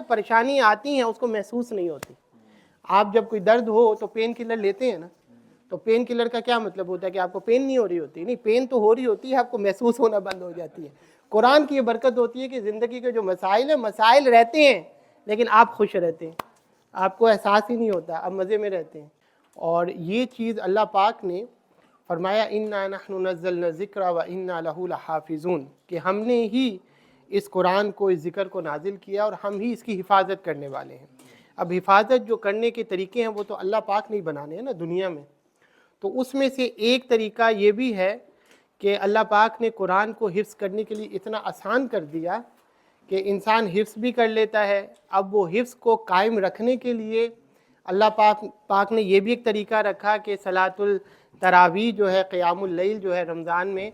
پریشانی آتی ہیں اس کو محسوس نہیں ہوتی. آپ جب کوئی درد ہو تو پین کلر لیتے ہیں نا, تو پین کلر کا کیا مطلب ہوتا ہے کہ آپ کو پین نہیں ہو رہی ہوتی؟ نہیں, پین تو ہو رہی ہوتی ہے, آپ کو محسوس ہونا بند ہو جاتی ہے. قرآن کی یہ برکت ہوتی ہے کہ زندگی کے جو مسائل ہیں, مسائل رہتے ہیں لیکن آپ خوش رہتے ہیں, آپ کو احساس ہی نہیں ہوتا, آپ مزے میں رہتے ہیں. اور یہ چیز اللہ پاک نے فرمایا اِنَّا نَحْنُ نَزَّلْنَا الذِّكْرَ وَإِنَّا لَهُ لَحَافِظُونَ, کہ ہم نے ہی اس قرآن کو, اس ذکر کو نازل کیا اور ہم ہی اس کی حفاظت کرنے والے ہیں. اب حفاظت جو کرنے کے طریقے ہیں وہ تو اللہ پاک نہیں بنانے ہیں نا دنیا میں. تو اس میں سے ایک طریقہ یہ بھی ہے کہ اللہ پاک نے قرآن کو حفظ کرنے کے لیے اتنا آسان کر دیا کہ انسان حفظ بھی کر لیتا ہے. اب وہ حفظ کو قائم رکھنے کے لیے اللہ پاک نے یہ بھی ایک طریقہ رکھا کہ صلاۃ التراویح جو ہے, قیام اللیل جو ہے رمضان میں,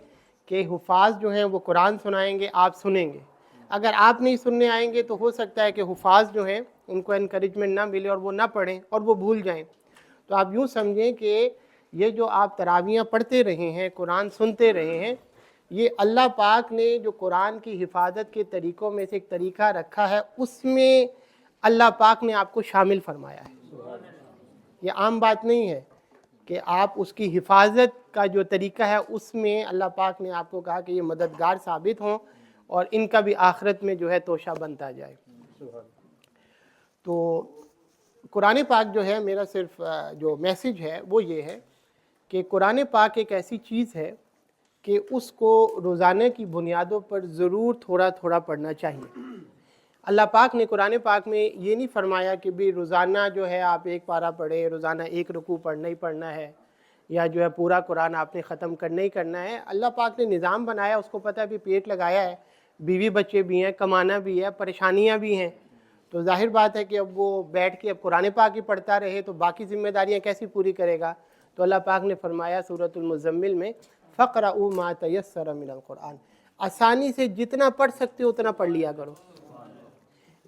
کہ حفاظ جو ہیں وہ قرآن سنائیں گے, آپ سنیں گے. اگر آپ نہیں سننے آئیں گے تو ہو سکتا ہے کہ حفاظ جو ہیں ان کو انکریجمنٹ نہ ملے اور وہ نہ پڑھیں اور وہ بھول جائیں. تو آپ یوں سمجھیں کہ یہ جو آپ تراویحیں پڑھتے رہے ہیں, قرآن سنتے رہے ہیں, یہ اللہ پاک نے جو قرآن کی حفاظت کے طریقوں میں سے ایک طریقہ رکھا ہے, اس میں اللہ پاک نے آپ کو شامل فرمایا ہے. یہ عام بات نہیں ہے کہ آپ اس کی حفاظت کا جو طریقہ ہے اس میں اللہ پاک نے آپ کو کہا کہ یہ مددگار ثابت ہوں اور ان کا بھی آخرت میں جو ہے توشہ بنتا جائے. تو قرآن پاک جو ہے, میرا صرف جو میسیج ہے وہ یہ ہے کہ قرآن پاک ایک ایسی چیز ہے کہ اس کو روزانہ کی بنیادوں پر ضرور تھوڑا تھوڑا پڑھنا چاہیے. اللہ پاک نے قرآن پاک میں یہ نہیں فرمایا کہ بھی روزانہ جو ہے آپ ایک پارہ پڑھیں, روزانہ ایک رکوع پڑھنا ہی پڑھنا ہے, یا جو ہے پورا قرآن آپ نے ختم کرنا ہی کرنا ہے. اللہ پاک نے نظام بنایا, اس کو پتہ ہے بھی پیٹ لگایا ہے, بیوی بچے بھی ہیں, کمانا بھی ہے, پریشانیاں بھی ہیں. تو ظاہر بات ہے کہ اب وہ بیٹھ کے اب قرآن پاک ہی پڑھتا رہے تو باقی ذمہ داریاں کیسی پوری کرے گا؟ تو اللہ پاک نے فرمایا سورۃ المزمل میں, فَقْرَؤُوا مَا تَيَسَّرَ مِنَ الْقُرْآنِ, آسانی سے جتنا پڑھ سکتے ہو اتنا پڑھ لیا کرو.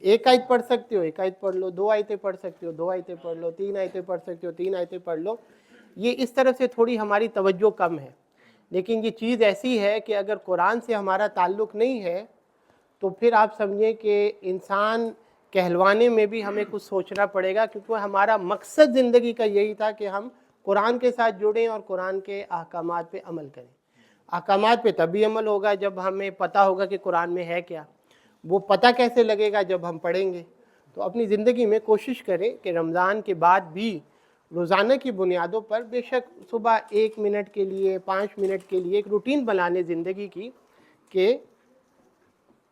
ایک آیت پڑھ سکتے ہو ایک آیت پڑھ لو, 2 آیتیں پڑھ سکتے ہو 2 آیتیں پڑھ لو, 3 آیتیں پڑھ سکتے ہو 3 آیتیں پڑھ لو. یہ اس طرف سے تھوڑی ہماری توجہ کم ہے, لیکن یہ چیز ایسی ہے کہ اگر قرآن سے ہمارا تعلق نہیں ہے تو پھر آپ سمجھیں کہ انسان کہلوانے میں بھی ہمیں کچھ سوچنا پڑے گا, کیونکہ ہمارا مقصد زندگی کا یہی تھا کہ ہم قرآن کے ساتھ جڑیں اور قرآن کے احکامات پہ عمل کریں. احکامات پہ تبھی عمل ہوگا جب ہمیں پتہ ہوگا کہ قرآن میں ہے کیا. وہ پتہ کیسے لگے گا؟ جب ہم پڑھیں گے. تو اپنی زندگی میں کوشش کریں کہ رمضان کے بعد بھی روزانہ کی بنیادوں پر, بے شک صبح 1 منٹ کے لیے 5 منٹ کے لیے ایک روٹین بنا لیں زندگی کی کہ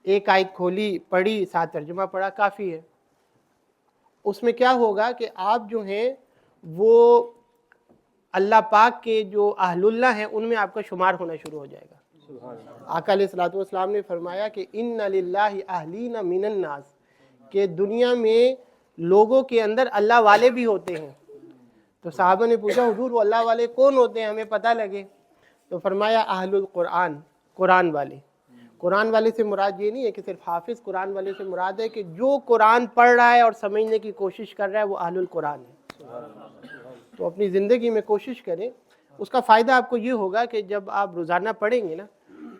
ایک آیت کھولی, پڑھی, ساتھ ترجمہ پڑھا, کافی ہے. اس میں کیا ہوگا کہ آپ جو ہیں وہ اللہ پاک کے جو اہل اللہ ہیں ان میں آپ کا شمار ہونا شروع ہو جائے گا. آقا علیہ الصلوۃ والسلام نے فرمایا کہ ان للہ اہلین من الناس, کہ دنیا میں لوگوں کے اندر اللہ والے بھی ہوتے ہیں. تو صحابہ نے پوچھا حضور وہ اللہ والے کون ہوتے ہیں, ہمیں پتہ لگے. تو فرمایا اہل القرآن, قرآن والے. قرآن والے سے مراد یہ نہیں ہے کہ صرف حافظ, قرآن والے سے مراد ہے کہ جو قرآن پڑھ رہا ہے اور سمجھنے کی کوشش کر رہا ہے وہ اہل القرآن ہے. تو اپنی زندگی میں کوشش کریں. اس کا فائدہ آپ کو یہ ہوگا کہ جب آپ روزانہ پڑھیں گے نا,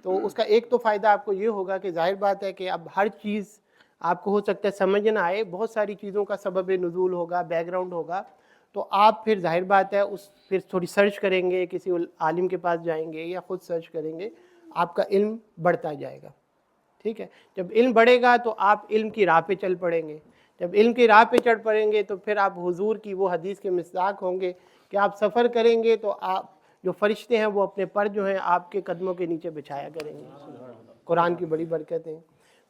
تو اس کا ایک تو فائدہ آپ کو یہ ہوگا کہ ظاہر بات ہے کہ اب ہر چیز آپ کو ہو سکتا ہے سمجھ نہ آئے, بہت ساری چیزوں کا سبب نزول ہوگا, بیک گراؤنڈ ہوگا. تو آپ پھر ظاہر بات ہے پھر تھوڑی سرچ کریں گے, کسی عالم کے پاس جائیں گے یا خود سرچ کریں گے, آپ کا علم بڑھتا جائے گا. ٹھیک ہے, جب علم بڑھے گا تو آپ علم کی راہ پہ چل پڑیں گے. جب علم کی راہ پہ چڑھ پڑیں گے تو پھر آپ حضور کی وہ حدیث کے مصداق ہوں گے کہ آپ سفر کریں گے تو آپ جو فرشتے ہیں وہ اپنے پر جو ہیں آپ کے قدموں کے نیچے بچھایا کریں گے. قرآن کی بڑی برکتیں,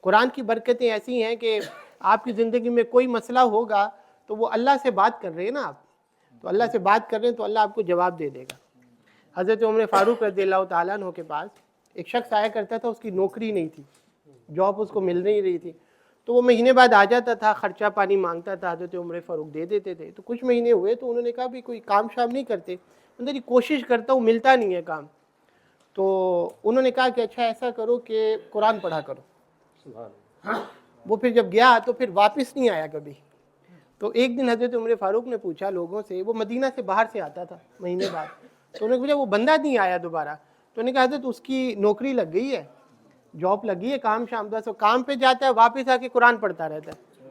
قرآن کی برکتیں ایسی ہیں کہ آپ کی زندگی میں کوئی مسئلہ ہوگا تو وہ اللہ سے بات کر رہے ہیں نا, آپ تو اللہ سے بات کر رہے ہیں تو اللہ آپ کو جواب دے دے گا. حضرت عمر فاروق رضی اللہ تعالیٰ عنہ کے پاس ایک شخص آیا کرتا تھا, اس کی نوکری نہیں تھی, جاب اس کو مل نہیں رہی تھی, تو وہ مہینے بعد آ جاتا تھا, خرچہ پانی مانگتا تھا, حضرت عمر فاروق دے دیتے تھے. تو کچھ مہینے ہوئے تو انہوں نے کہا بھی کوئی کام شام نہیں کرتے, انہوں نے کوشش کرتا ہوں ملتا نہیں ہے کام. تو انہوں نے کہا کہ اچھا ایسا کرو کہ قرآن پڑھا کرو. وہ پھر جب گیا تو پھر واپس نہیں آیا کبھی. تو ایک دن حضرت عمر فاروق نے پوچھا لوگوں سے, وہ مدینہ سے باہر سے آتا تھا مہینے بعد, تو انہوں نے پوچھا وہ بندہ نہیں آیا دوبارہ. تو انہوں نے کہا حضرت اس کی نوکری لگ گئی ہے, جاب لگی ہے, کام شام دا, سو کام پہ جاتا ہے, واپس آ کے قرآن پڑھتا رہتا ہے.